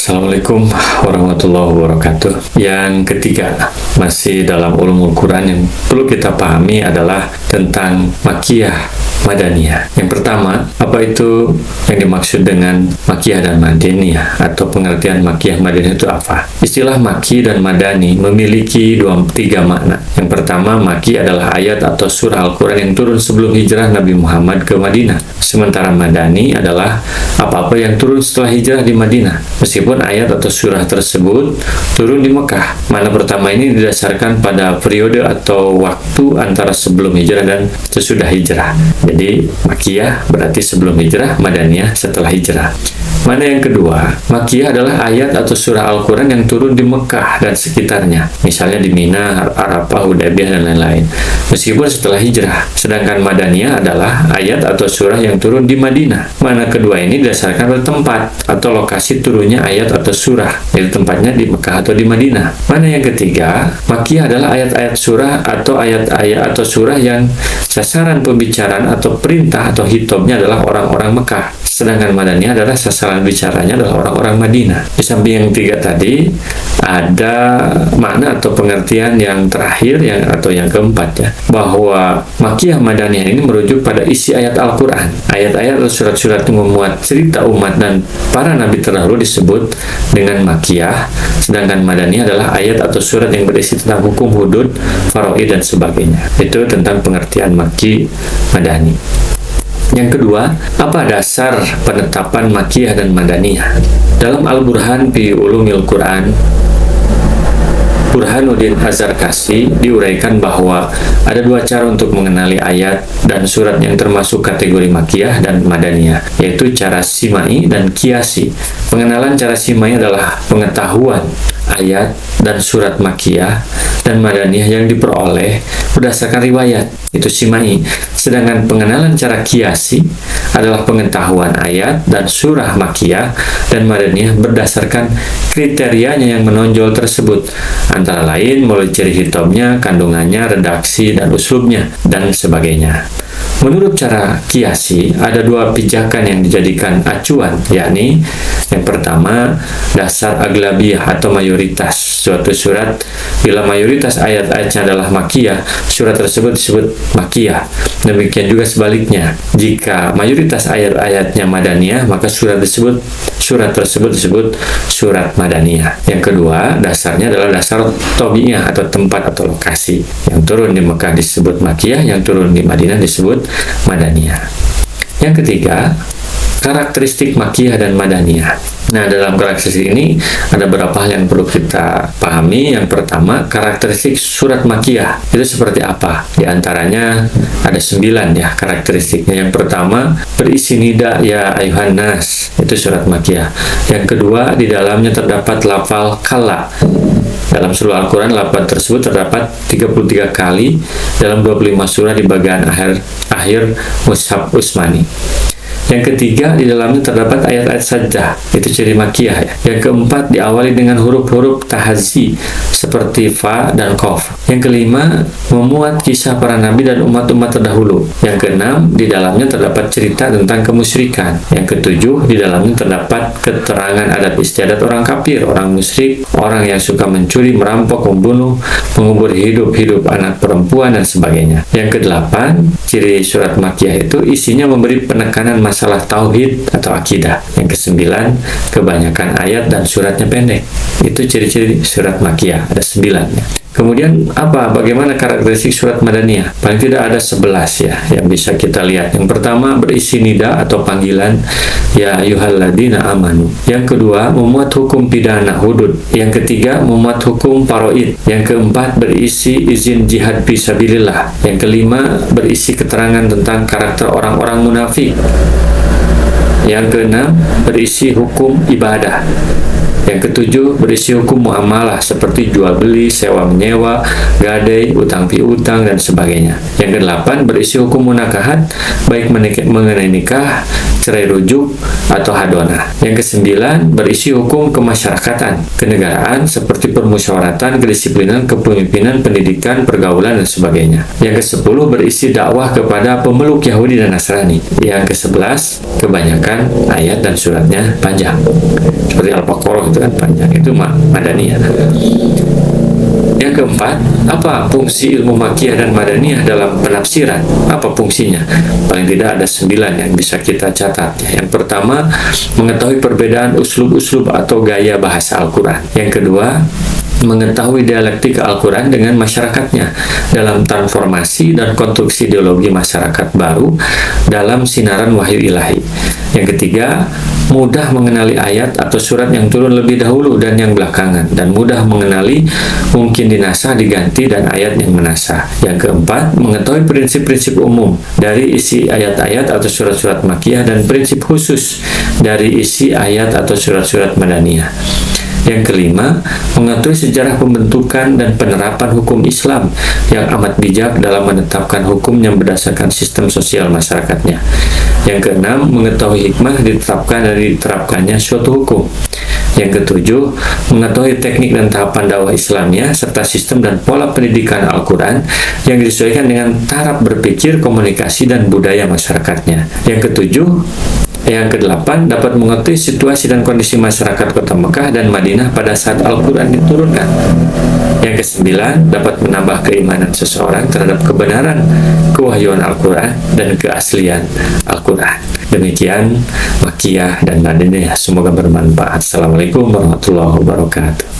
Assalamualaikum warahmatullahi wabarakatuh. Yang ketiga, masih dalam ulumul Quran, yang perlu kita pahami adalah tentang makiyah madaniyah. Yang pertama, apa itu yang dimaksud dengan makiyah dan madaniyah, atau pengertian makiyah madaniyah itu apa? Istilah maki dan madani memiliki tiga makna. Yang pertama, maki adalah ayat atau surah Al-Quran yang turun sebelum hijrah Nabi Muhammad ke Madinah. Sementara madani adalah apa-apa yang turun setelah hijrah di Madinah, meskipun ayat atau surah tersebut turun di Mekah. Makna pertama ini didasarkan pada periode atau waktu antara sebelum hijrah dan sesudah hijrah. Jadi makiyah berarti sebelum hijrah, madaniyah setelah hijrah. Mana yang kedua, makiyah adalah ayat atau surah Al-Quran yang turun di Mekah dan sekitarnya, misalnya di Mina, Arafah, Hudaybiyah, dan lain-lain, meskipun setelah hijrah. Sedangkan madaniyah adalah ayat atau surah yang turun di Madinah. Mana kedua ini didasarkan pada tempat atau lokasi turunnya ayat atau surah, yaitu tempatnya di Mekah atau di Madinah. Mana yang ketiga, makiyah adalah ayat-ayat surah atau ayat-ayat atau surah yang sasaran pembicaraan atau perintah atau hitobnya adalah orang-orang Mekah. Sedangkan madaniyah adalah sasaran bicaranya adalah orang-orang Madinah. Di samping yang tiga tadi, ada makna atau pengertian yang terakhir atau yang keempat, ya, bahwa makiyah madaniyah ini merujuk pada isi ayat Al-Quran. Ayat-ayat atau surat-surat yang memuat cerita umat dan para nabi terdahulu disebut dengan makiyah, sedangkan madaniyah adalah ayat atau surat yang berisi tentang hukum hudud, faraid, dan sebagainya. Itu tentang pengertian maki madani. Yang kedua, apa dasar penetapan makiyah dan madaniyah? Dalam Al-Burhan fi Ulumil Quran, Burhanuddin Az-Zarkashi diuraikan bahwa ada dua cara untuk mengenali ayat dan surat yang termasuk kategori makiyah dan madaniyah, yaitu cara simai dan kiasi. Pengenalan cara simai adalah pengetahuan ayat dan surat makiyah dan madaniyah yang diperoleh berdasarkan riwayat, itu simai. Sedangkan pengenalan cara kiasi adalah pengetahuan ayat dan surah makiyah dan madaniyah berdasarkan kriterianya yang menonjol tersebut, antara lain mulai ciri hitamnya, kandungannya, redaksi, dan uslubnya, dan sebagainya. Menurut cara kiasi, ada dua pijakan yang dijadikan acuan, yakni yang pertama, dasar aglabiyah atau mayoritas suatu surat. Bila mayoritas ayat-ayatnya adalah makiyah, surat tersebut disebut makiyah. Demikian juga sebaliknya, jika mayoritas ayat-ayatnya madaniyah, maka surat tersebut disebut surat madaniyah. Yang kedua, dasarnya adalah dasar tabi'iyah atau tempat atau lokasi. Yang turun di Mekah disebut makiyah, yang turun di Madinah disebut madaniyah. Yang ketiga, karakteristik makiyah dan madaniyah. Nah, dalam karakteristik ini ada beberapa hal yang perlu kita pahami. Yang pertama, karakteristik surat makiyah itu seperti apa? Di antaranya ada 9, ya, karakteristiknya. Yang pertama, berisi nida ya ayuhan nas, itu surat makiyah. Yang kedua, di dalamnya terdapat lafal kala. Dalam surah Al-Quran, lafaz tersebut terdapat 33 kali dalam 25 surah di bagian akhir Mushaf Utsmani. Yang ketiga, di dalamnya terdapat ayat-ayat sajdah, itu ciri makiyah, ya. Yang keempat, diawali dengan huruf-huruf tahazi seperti fa dan qaf. Yang kelima, memuat kisah para nabi dan umat-umat terdahulu. Yang keenam, di dalamnya terdapat cerita tentang kemusyrikan. Yang ketujuh, di dalamnya terdapat keterangan adat istiadat orang kafir, orang musyrik, orang yang suka mencuri, merampok, membunuh, mengubur hidup-hidup anak perempuan, dan sebagainya. Yang kedelapan, ciri surat makiyah itu isinya memberi penekanan masalah tauhid atau akidah. Yang kesembilan, kebanyakan ayat dan suratnya pendek. Itu ciri-ciri surat makiyah, ada 9, ya. Kemudian bagaimana karakteristik surat madaniyah? Paling tidak ada 11, ya, yang bisa kita lihat. Yang pertama, berisi nida atau panggilan ya ayyuhalladzina amanu. Yang kedua, memuat hukum pidana hudud. Yang ketiga, memuat hukum faraid. Yang keempat, berisi izin jihad fisabilillah. Yang kelima, berisi keterangan tentang karakter orang-orang munafik. Yang keenam, berisi hukum ibadah. Yang ketujuh, berisi hukum muamalah seperti jual beli, sewa menyewa, gadai, utang piutang, dan sebagainya. Yang kedelapan, berisi hukum munakahat, baik mengenai nikah, cerai rujuk, atau hadonah. Yang kesembilan, berisi hukum kemasyarakatan, kenegaraan seperti permusyawaratan, kedisiplinan, kepemimpinan, pendidikan, pergaulan, dan sebagainya. Yang kesepuluh, berisi dakwah kepada pemeluk Yahudi dan Nasrani. Yang kesebelas, kebanyakan ayat dan suratnya panjang seperti Al-Baqarah itu kan panjang, itu Madaniyah. Yang keempat, apa fungsi ilmu Makkiyah dan Madaniyah dalam penafsiran? Apa fungsinya? Paling tidak ada 9 yang bisa kita catat. Yang pertama, mengetahui perbedaan uslub-uslub atau gaya bahasa Al-Quran. Yang kedua, mengetahui dialektika Al-Quran dengan masyarakatnya dalam transformasi dan konstruksi ideologi masyarakat baru dalam sinaran wahyu ilahi. Yang ketiga, mudah mengenali ayat atau surat yang turun lebih dahulu dan yang belakangan, dan mudah mengenali mungkin dinasah, diganti, dan ayat yang menasah. Yang keempat, mengetahui prinsip-prinsip umum dari isi ayat-ayat atau surat-surat Makkiyah dan prinsip khusus dari isi ayat atau surat-surat Madaniyah. Yang kelima, mengetahui sejarah pembentukan dan penerapan hukum Islam yang amat bijak dalam menetapkan hukum yang berdasarkan sistem sosial masyarakatnya. Yang keenam, mengetahui hikmah ditetapkan dan diterapkannya suatu hukum. Yang ketujuh, mengetahui teknik dan tahapan dakwah Islamnya serta sistem dan pola pendidikan Al-Quran yang disesuaikan dengan taraf berpikir, komunikasi, dan budaya masyarakatnya. Yang kedelapan, dapat mengetahui situasi dan kondisi masyarakat kota Mekah dan Madinah pada saat Al-Quran diturunkan. Yang kesembilan, dapat menambah keimanan seseorang terhadap kebenaran kewahyuan Al-Quran dan keaslian Al-Quran. Demikian Makkiyah dan Madaniyah. Semoga bermanfaat. Assalamualaikum warahmatullahi wabarakatuh.